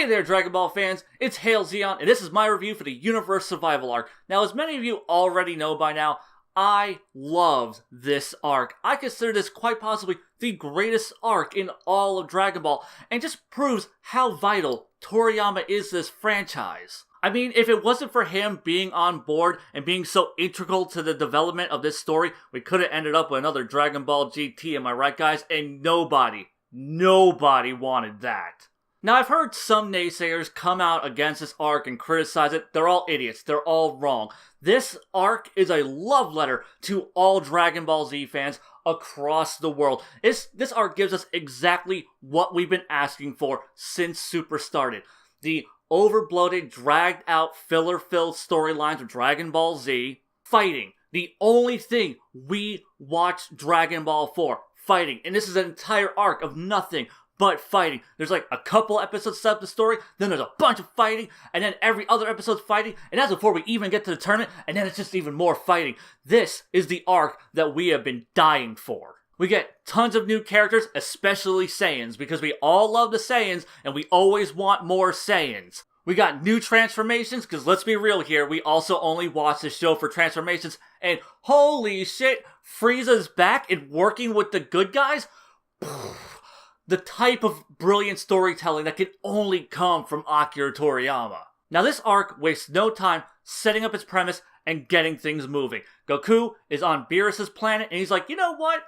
Hey there, Dragon Ball fans, it's Hail Zeon, and this is my review for the Universe Survival Arc. Now, as many of you already know by now, I loved this arc. I consider this quite possibly the greatest arc in all of Dragon Ball, and just proves how vital Toriyama is to this franchise. I mean, if it wasn't for him being on board and being so integral to the development of this story, we could have ended up with another Dragon Ball GT, am I right, guys? And nobody wanted that. Now, I've heard some naysayers come out against this arc and criticize it. They're all idiots. They're all wrong. This arc is a love letter to all Dragon Ball Z fans across the world. This arc gives us exactly what we've been asking for since Super started. The over-bloated, dragged-out, filler-filled storylines of Dragon Ball Z. Fighting. The only thing we watch Dragon Ball for. Fighting. And this is an entire arc of nothing but fighting. There's like a couple episodes set up the story, then there's a bunch of fighting, and then every other episode's fighting, and that's before we even get to the tournament, and then it's just even more fighting. This is the arc that we have been dying for. We get tons of new characters, especially Saiyans, because we all love the Saiyans, and we always want more Saiyans. We got new transformations, because let's be real here, we also only watch this show for transformations, and holy shit, Frieza's back and working with the good guys? The type of brilliant storytelling that can only come from Akira Toriyama. Now, this arc wastes no time setting up its premise and getting things moving. Goku is on Beerus's planet, and he's like, you know what?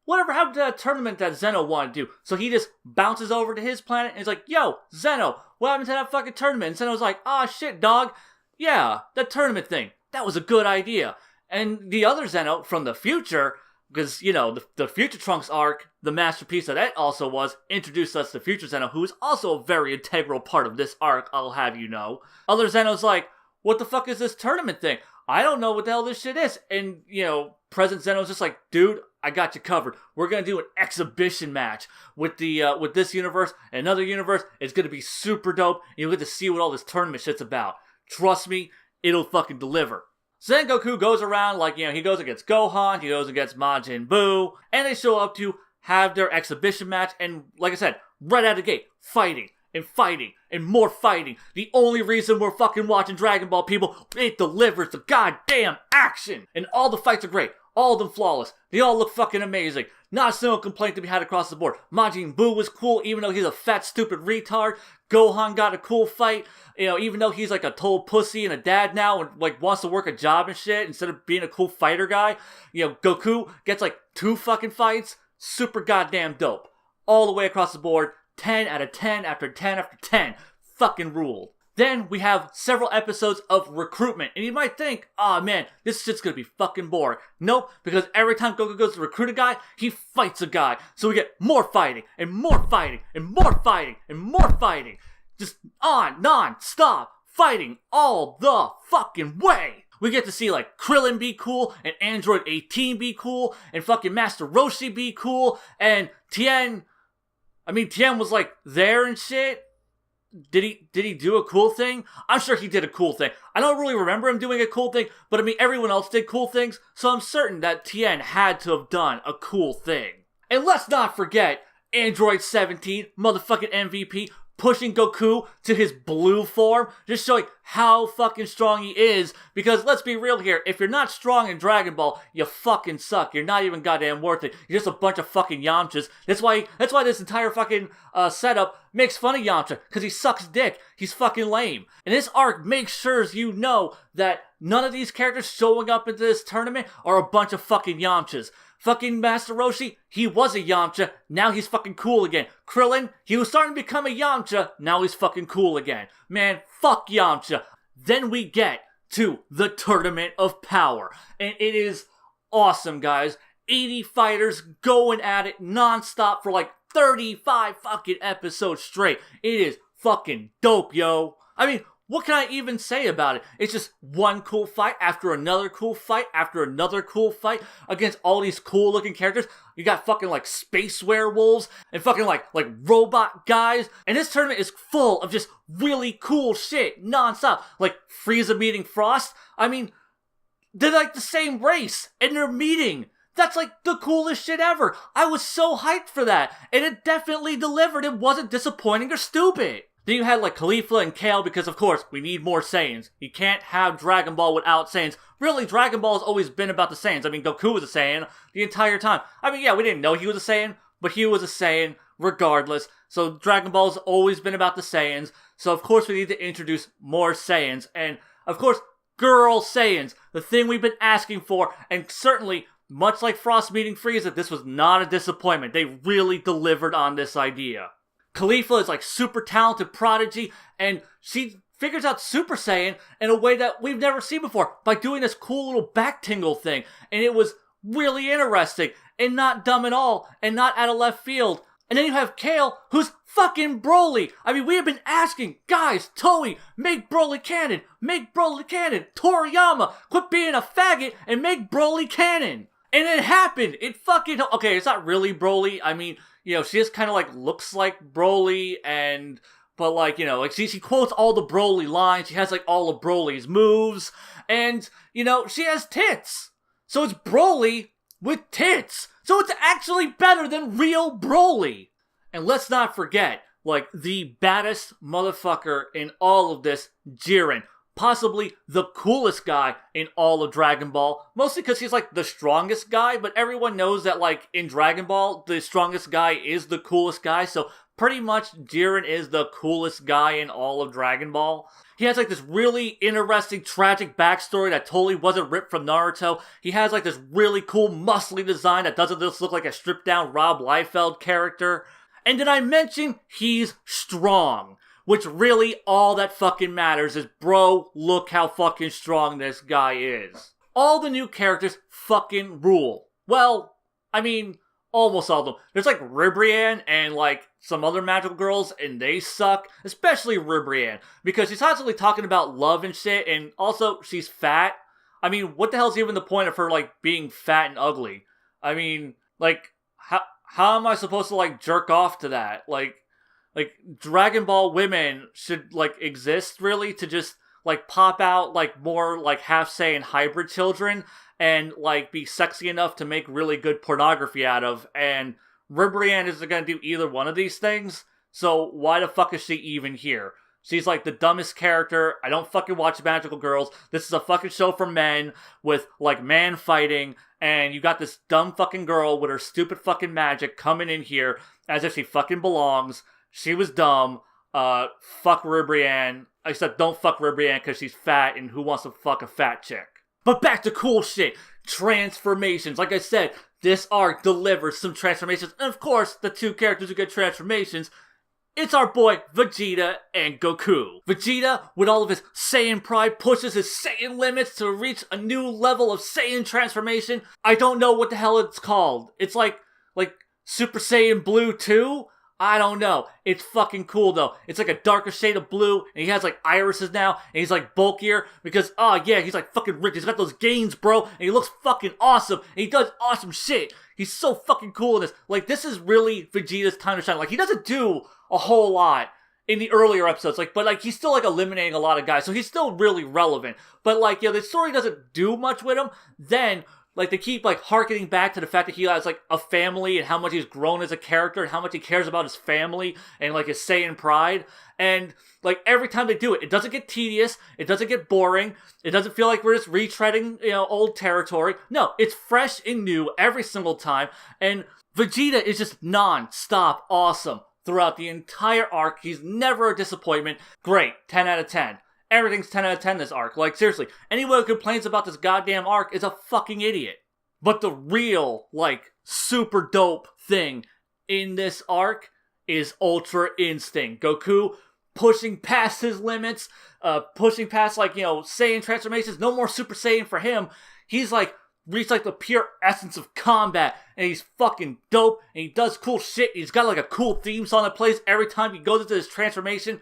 Whatever happened to that tournament that Zeno wanted to do? So he just bounces over to his planet, and he's like, yo, Zeno, what happened to that fucking tournament? And Zeno's like, ah, shit, dog. Yeah, that tournament thing. That was a good idea. And the other Zeno from the future, because, you know, the Future Trunks arc, the masterpiece that it also was, introduced us to Future Zeno, who is also a very integral part of this arc, I'll have you know. Other Zeno's like, what the fuck is this tournament thing? I don't know what the hell this shit is. And, you know, present Zeno's just like, dude, I got you covered. We're gonna do an exhibition match with with this universe and another universe. It's gonna be super dope, and you'll get to see what all this tournament shit's about. Trust me, it'll fucking deliver. So then Goku goes around, like, you know, he goes against Gohan, he goes against Majin Buu, and they show up to have their exhibition match, and like I said, right out of the gate, fighting, and fighting, and more fighting. The only reason we're fucking watching Dragon Ball, people, it delivers the goddamn action! And all the fights are great, all of them flawless, they all look fucking amazing. Not a single complaint to be had across the board. Majin Buu was cool, even though he's a fat, stupid retard. Gohan got a cool fight, you know, even though he's like a total pussy and a dad now and like wants to work a job and shit instead of being a cool fighter guy. You know, Goku gets like 2 fucking fights. Super goddamn dope. All the way across the board. 10 out of 10 after 10 after 10. Fucking ruled. Then we have several episodes of recruitment, and you might think, oh man, this shit's gonna be fucking boring. Nope, because every time Goku goes to recruit a guy, he fights a guy. So we get more fighting, and more fighting, and more fighting, and more fighting. Just on, non-stop fighting all the fucking way. We get to see like Krillin be cool, and Android 18 be cool, and fucking Master Roshi be cool, and Tien was like there and shit. Did he do a cool thing? I'm sure he did a cool thing. I don't really remember him doing a cool thing, but I mean, everyone else did cool things, so I'm certain that Tien had to have done a cool thing. And let's not forget Android 17, motherfucking MVP, pushing Goku to his blue form, just showing how fucking strong he is, because let's be real here, if you're not strong in Dragon Ball, you fucking suck. You're not even goddamn worth it. You're just a bunch of fucking Yamchas. That's why this entire fucking setup makes fun of Yamcha, because he sucks dick. He's fucking lame. And this arc makes sure you know that none of these characters showing up into this tournament are a bunch of fucking Yamchas. Fucking Master Roshi, he was a Yamcha, now he's fucking cool again. Krillin, he was starting to become a Yamcha, now he's fucking cool again. Man, fuck Yamcha. Then we get to the Tournament of Power. And it is awesome, guys. 80 fighters going at it non-stop for like 35 fucking episodes straight. It is fucking dope, yo. I mean, what can I even say about it? It's just one cool fight after another cool fight after another cool fight against all these cool looking characters. You got fucking like space werewolves and fucking like robot guys. And this tournament is full of just really cool shit non-stop. Like Frieza meeting Frost. I mean, they're like the same race and they're meeting. That's like the coolest shit ever. I was so hyped for that. And it definitely delivered. It wasn't disappointing or stupid. Then you had like Caulifla and Kale because of course we need more Saiyans. You can't have Dragon Ball without Saiyans. Really, Dragon Ball has always been about the Saiyans. I mean, Goku was a Saiyan the entire time. I mean, yeah, we didn't know he was a Saiyan, but he was a Saiyan regardless. So Dragon Ball has always been about the Saiyans. So of course we need to introduce more Saiyans. And of course, girl Saiyans. The thing we've been asking for. And certainly, much like Frost meeting Frieza, this was not a disappointment. They really delivered on this idea. Caulifla is like super talented prodigy, and she figures out Super Saiyan in a way that we've never seen before by doing this cool little back tingle thing. And it was really interesting and not dumb at all and not out of left field. And then you have Kale, who's fucking Broly. I mean, we have been asking, guys, Toei, make Broly canon. Make Broly canon. Toriyama, quit being a faggot and make Broly canon. And it happened. It fucking... Okay, it's not really Broly. I mean, you know, she just kind of like looks like Broly and... But like, you know, like she quotes all the Broly lines. She has like all of Broly's moves. And, you know, she has tits. So it's Broly with tits. So it's actually better than real Broly. And let's not forget, like, the baddest motherfucker in all of this, Jiren. Possibly the coolest guy in all of Dragon Ball. Mostly because he's, like, the strongest guy. But everyone knows that, like, in Dragon Ball, the strongest guy is the coolest guy. So pretty much Jiren is the coolest guy in all of Dragon Ball. He has like this really interesting, tragic backstory that totally wasn't ripped from Naruto. He has like this really cool, muscly design that doesn't just look like a stripped down Rob Liefeld character. And did I mention he's strong? Which really all that fucking matters is, bro, look how fucking strong this guy is. All the new characters fucking rule. Well, I mean, almost all of them. There's like Ribrianne and like some other magical girls, and they suck. Especially Ribrianne, because she's constantly talking about love and shit, and also she's fat. I mean, what the hell's even the point of her like being fat and ugly? I mean, like, how am I supposed to like jerk off to that? Like Dragon Ball women should like exist really to just like pop out like more like half Saiyan hybrid children and like be sexy enough to make really good pornography out of. And Ribrianne isn't gonna do either one of these things, so why the fuck is she even here? She's like the dumbest character. I don't fucking watch Magical Girls. This is a fucking show for men with like man fighting, and you got this dumb fucking girl with her stupid fucking magic coming in here as if she fucking belongs. She was dumb. Fuck Ribrianne. I said don't fuck Ribrianne because she's fat, and who wants to fuck a fat chick? But back to cool shit. Transformations. Like I said, this arc delivers some transformations. And of course, the two characters who get transformations, it's our boy Vegeta and Goku. Vegeta, with all of his Saiyan pride, pushes his Saiyan limits to reach a new level of Saiyan transformation. I don't know what the hell it's called. It's like Super Saiyan Blue 2? I don't know. It's fucking cool though. It's like a darker shade of blue, and he has like irises now, and he's like bulkier because, oh yeah, he's like fucking ripped. He's got those gains, bro, and he looks fucking awesome, and he does awesome shit. He's so fucking cool in this. Like, this is really Vegeta's time to shine. Like, he doesn't do a whole lot in the earlier episodes, like, but like he's still like eliminating a lot of guys, so he's still really relevant. But like, the story doesn't do much with him. Then like, they keep, like, harkening back to the fact that he has, like, a family and how much he's grown as a character and how much he cares about his family and, like, his Saiyan pride. And, like, every time they do it, it doesn't get tedious. It doesn't get boring. It doesn't feel like we're just retreading, old territory. No, it's fresh and new every single time. And Vegeta is just non-stop awesome throughout the entire arc. He's never a disappointment. Great. 10 out of 10. Everything's 10 out of 10 this arc. Like, seriously, anyone who complains about this goddamn arc is a fucking idiot. But the real, like, super dope thing in this arc is Ultra Instinct. Goku pushing past his limits, pushing past, like, Saiyan transformations. No more Super Saiyan for him. He's, like, reached, like, the pure essence of combat, and he's fucking dope, and he does cool shit. He's got, like, a cool theme song that plays every time he goes into his transformation.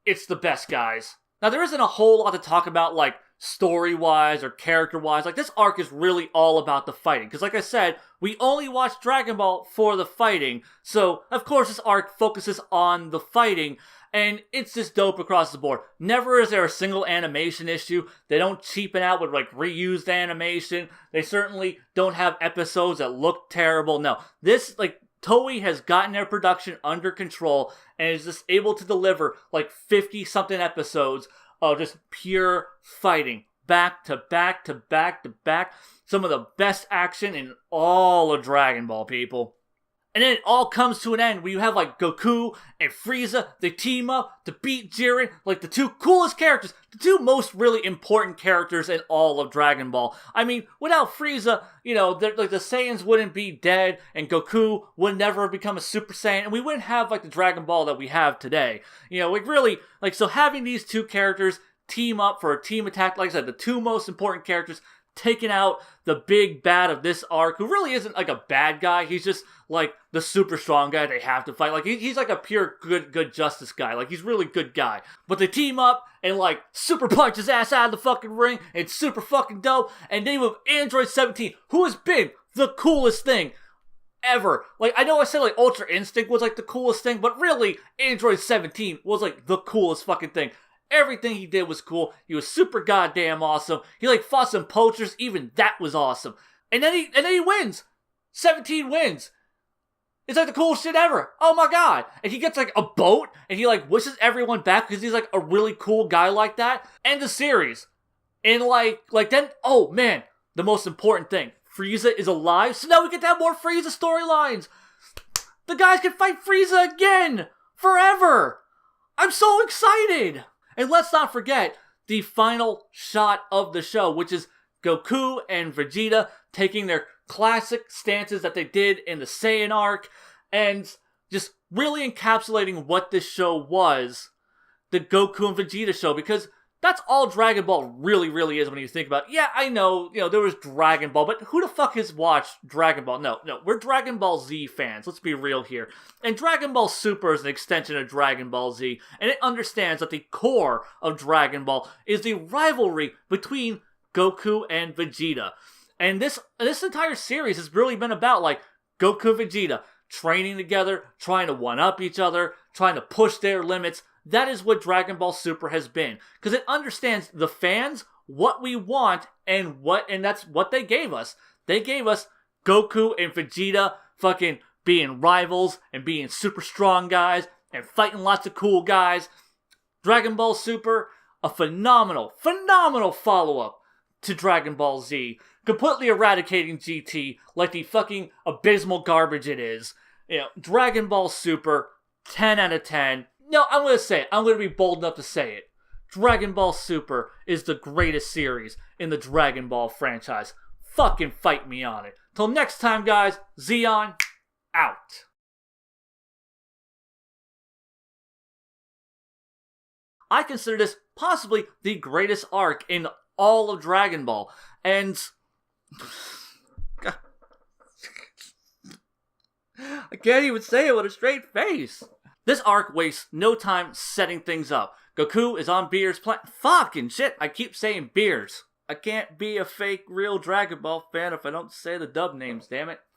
It's the best, guys. Now, there isn't a whole lot to talk about, like, story-wise or character-wise. Like, this arc is really all about the fighting. Because, like I said, we only watch Dragon Ball for the fighting. So, of course, this arc focuses on the fighting. And it's just dope across the board. Never is there a single animation issue. They don't cheapen out with, like, reused animation. They certainly don't have episodes that look terrible. No. This, like, Toei has gotten their production under control and is just able to deliver like 50-something episodes of just pure fighting. Back to back to back to back. Some of the best action in all of Dragon Ball, people. And then it all comes to an end where you have like Goku and Frieza, they team up to beat Jiren, like the two coolest characters, the two most really important characters in all of Dragon Ball. I mean, without Frieza, you know, like the Saiyans wouldn't be dead, and Goku would never become a Super Saiyan, and we wouldn't have like the Dragon Ball that we have today. You know, like really, like so having these two characters team up for a team attack, like I said, the two most important characters, taking out the big bad of this arc, who really isn't like a bad guy. He's just like the super strong guy they have to fight. Like he's like a pure good justice guy. Like he's really good guy. But they team up and like super punch his ass out of the fucking ring. It's super fucking dope. And then with Android 17, who has been the coolest thing ever. Like I know I said like Ultra Instinct was like the coolest thing, but really Android 17 was like the coolest fucking thing. Everything he did was cool. He was super goddamn awesome. He like fought some poachers. Even that was awesome. And then he wins. 17 wins. It's like the coolest shit ever. Oh my god. And he gets like a boat and he like wishes everyone back because he's like a really cool guy like that. End the series. And like then, oh man, the most important thing. Frieza is alive. So now we get to have more Frieza storylines. The guys can fight Frieza again. Forever. I'm so excited. And let's not forget the final shot of the show, which is Goku and Vegeta taking their classic stances that they did in the Saiyan arc and just really encapsulating what this show was, the Goku and Vegeta show, because that's all Dragon Ball really is when you think about it. Yeah, I know, there was Dragon Ball, but who the fuck has watched Dragon Ball? No, we're Dragon Ball Z fans, let's be real here. And Dragon Ball Super is an extension of Dragon Ball Z, and it understands that the core of Dragon Ball is the rivalry between Goku and Vegeta. And this entire series has really been about, like, Goku and Vegeta training together, trying to one-up each other, trying to push their limits. That is what Dragon Ball Super has been. Because it understands the fans, what we want, and that's what they gave us. They gave us Goku and Vegeta fucking being rivals and being super strong guys and fighting lots of cool guys. Dragon Ball Super, a phenomenal follow-up to Dragon Ball Z. Completely eradicating GT like the fucking abysmal garbage it is. Dragon Ball Super, 10 out of 10. No, I'm going to say it. I'm going to be bold enough to say it. Dragon Ball Super is the greatest series in the Dragon Ball franchise. Fucking fight me on it. Till next time, guys, Zeon, out. I consider this possibly the greatest arc in all of Dragon Ball. And I can't even say it with a straight face. This arc wastes no time setting things up. Goku is on Beer's planet. Fucking shit, I keep saying Beers. I can't be a fake real Dragon Ball fan if I don't say the dub names, damn it.